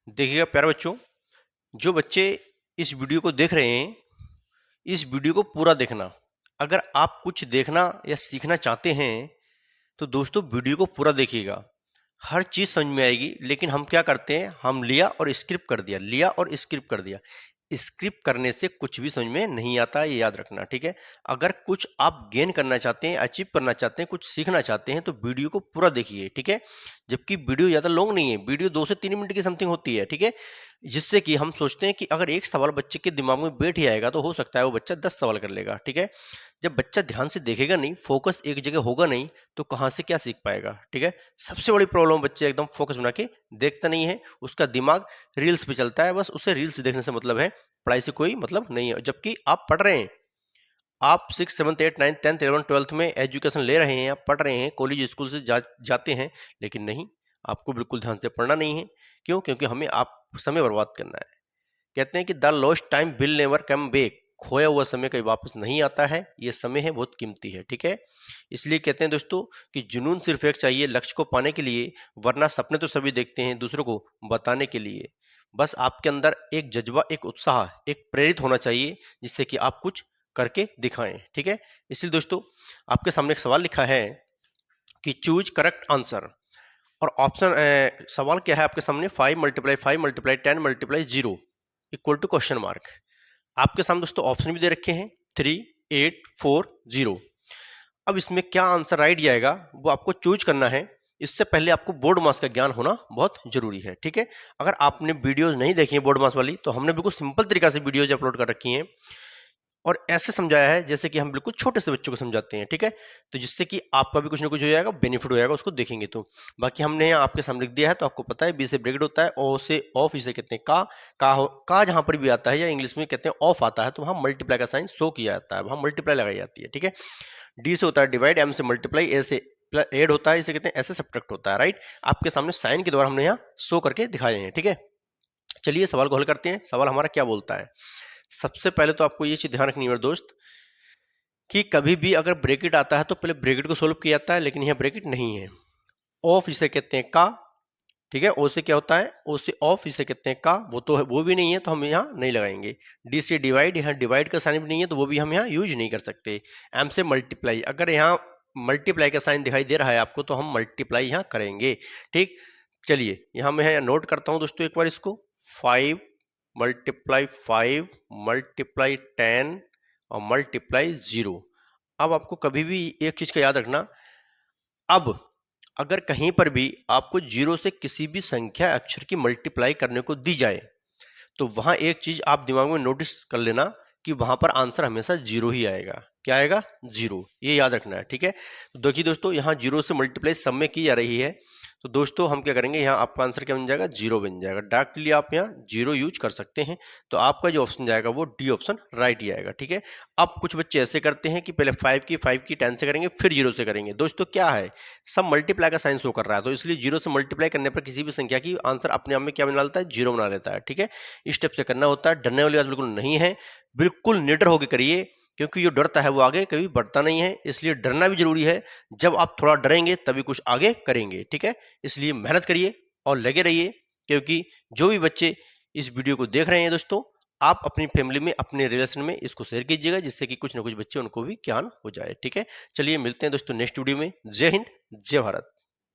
देखिएगा प्यारे बच्चों, जो बच्चे इस वीडियो को देख रहे हैं, इस वीडियो को पूरा देखना। अगर आप कुछ देखना या सीखना चाहते हैं तो दोस्तों वीडियो को पूरा देखिएगा। हर चीज़ समझ में आएगी। लेकिन हम क्या करते हैं, हम लिया और स्क्रिप्ट कर दिया, लिया और स्क्रिप्ट कर दिया। स्क्रिप्ट करने से कुछ भी समझ में नहीं आता, ये याद रखना, ठीक है। अगर कुछ आप गेन करना चाहते हैं, अचीव करना चाहते हैं, कुछ सीखना चाहते हैं तो वीडियो को पूरा देखिए, ठीक है। जबकि वीडियो ज़्यादा लॉन्ग नहीं है, वीडियो 2 से 3 मिनट की समथिंग होती है, ठीक है। जिससे कि हम सोचते हैं कि अगर एक सवाल बच्चे के दिमाग में बैठ ही आएगा तो हो सकता है वो बच्चा 10 सवाल कर लेगा, ठीक है। जब बच्चा ध्यान से देखेगा नहीं, फोकस एक जगह होगा नहीं, तो कहाँ से क्या सीख पाएगा, ठीक है। सबसे बड़ी प्रॉब्लम, बच्चे एकदम फोकस बना के देखता नहीं है, उसका दिमाग रील्स पे चलता है, बस उसे रील्स देखने से मतलब है, पढ़ाई से कोई मतलब नहीं है। जबकि आप पढ़ रहे हैं, आप 6, 7, 8, 9, 10, 11, 12 में एजुकेशन ले रहे हैं, आप पढ़ रहे हैं, कॉलेज स्कूल से जाते हैं, लेकिन नहीं, आपको बिल्कुल ध्यान से पढ़ना नहीं है। क्यों? क्योंकि हमें आप समय बर्बाद करना है। कहते हैं कि the lost time will never come back, खोया हुआ समय कभी वापस नहीं आता है। ये समय है, बहुत कीमती है, ठीक है। इसलिए कहते हैं दोस्तों कि जुनून सिर्फ एक चाहिए लक्ष्य को पाने के लिए, वरना सपने तो सभी देखते हैं दूसरों को बताने के लिए। बस आपके अंदर एक जज्बा, एक उत्साह, एक प्रेरित होना चाहिए, जिससे कि आप कुछ करके दिखाएं, ठीक है। इसलिए दोस्तों आपके सामने एक सवाल लिखा है कि चूज करेक्ट आंसर। और ऑप्शन सवाल क्या है आपके सामने, 5 × 5 × 10 × 0 इक्वल टू क्वेश्चन मार्क। आपके सामने दोस्तों ऑप्शन भी दे रखे हैं 3, 8, 4, 0। अब इसमें क्या आंसर राइट जाएगा वो आपको चूज करना है। इससे पहले आपको बोर्ड मास का ज्ञान होना बहुत जरूरी है, ठीक है। अगर आपने वीडियोस नहीं देखी है बोर्ड मास वाली, तो हमने बिल्कुल सिंपल तरीका से वीडियोज अपलोड कर रखी हैं और ऐसे समझाया है जैसे कि हम बिल्कुल छोटे से बच्चों को समझाते हैं, ठीक है। तो जिससे कि आपका भी कुछ ना कुछ हो जाएगा, बेनिफिट हो जाएगा उसको देखेंगे तो। बाकी हमने यहाँ आपके सामने लिख दिया है, तो आपको पता है बी से ब्रैकेट होता है, ओ से ऑफ इसे कहते हैं का जहाँ पर भी आता है या इंग्लिश में कहते हैं ऑफ आता है, तो वहाँ मल्टीप्लाई का साइन शो किया जाता है, वहाँ मल्टीप्लाई लगाई जाती है, ठीक है। डी से होता है डिवाइड, एम से मल्टीप्लाई, ए से एड होता है, इसे कहते हैं ऐसे सब्ट्रैक्ट होता है, राइट। आपके सामने साइन के द्वारा हमने यहाँ शो करके दिखाए हैं, ठीक है। चलिए सवाल को हल करते हैं। सवाल हमारा क्या बोलता है, सबसे पहले तो आपको ये चीज ध्यान रखनी है मेरे दोस्त कि कभी भी अगर ब्रैकेट आता है तो पहले ब्रैकेट को सोल्व किया जाता है, लेकिन यहाँ ब्रैकेट नहीं है। ऑफ इसे कहते हैं का, ठीक है। ओ से क्या होता है, ओ से ऑफ इसे कहते हैं का, वो तो है, वो भी नहीं है तो हम यहाँ नहीं लगाएंगे। डी से डिवाइड, यहाँ डिवाइड का साइन भी नहीं है तो वो भी हम यहाँ यूज नहीं कर सकते। एम से मल्टीप्लाई, अगर यहाँ मल्टीप्लाई का साइन दिखाई दे रहा है आपको तो हम मल्टीप्लाई यहाँ करेंगे, ठीक। चलिए यहाँ मैं यहाँ नोट करता हूँ दोस्तों एक बार इसको, 5 × 5 × 10 और मल्टीप्लाई 0। अब आपको कभी भी एक चीज का याद रखना, अब अगर कहीं पर भी आपको 0 से किसी भी संख्या अक्षर की मल्टीप्लाई करने को दी जाए, तो वहां एक चीज आप दिमाग में नोटिस कर लेना कि वहां पर आंसर हमेशा 0 ही आएगा। क्या आएगा? 0, ये याद रखना है, ठीक है। तो देखिए दोस्तों यहाँ 0 से मल्टीप्लाई सब में की जा रही है, तो दोस्तों हम क्या करेंगे, यहाँ आपका आंसर क्या बन जाएगा, 0 बन जाएगा। डायरेक्टली आप यहाँ 0 यूज कर सकते हैं, तो आपका जो ऑप्शन जाएगा वो डी ऑप्शन राइट ही आएगा, ठीक है। अब कुछ बच्चे ऐसे करते हैं कि पहले 5 की 10 से करेंगे, फिर 0 से करेंगे। दोस्तों क्या है, सब मल्टीप्लाई का साइन शो कर रहा है, तो इसलिए 0 से मल्टीप्लाई करने पर किसी भी संख्या की आंसर अपने आप में क्या बना लेता है, 0 बना लेता है, ठीक है। इस स्टेप से करना होता है, डरने वाली बात बिल्कुल नहीं है, बिल्कुल निडर होकर करिए, क्योंकि जो डरता है वो आगे कभी बढ़ता नहीं है। इसलिए डरना भी जरूरी है, जब आप थोड़ा डरेंगे तभी कुछ आगे करेंगे, ठीक है। इसलिए मेहनत करिए और लगे रहिए, क्योंकि जो भी बच्चे इस वीडियो को देख रहे हैं दोस्तों, आप अपनी फैमिली में, अपने रिलेशन में इसको शेयर कीजिएगा, जिससे कि कुछ ना कुछ बच्चे उनको भी ज्ञान हो जाए, ठीक है। चलिए मिलते हैं दोस्तों नेक्स्ट वीडियो में। जय हिंद, जय भारत।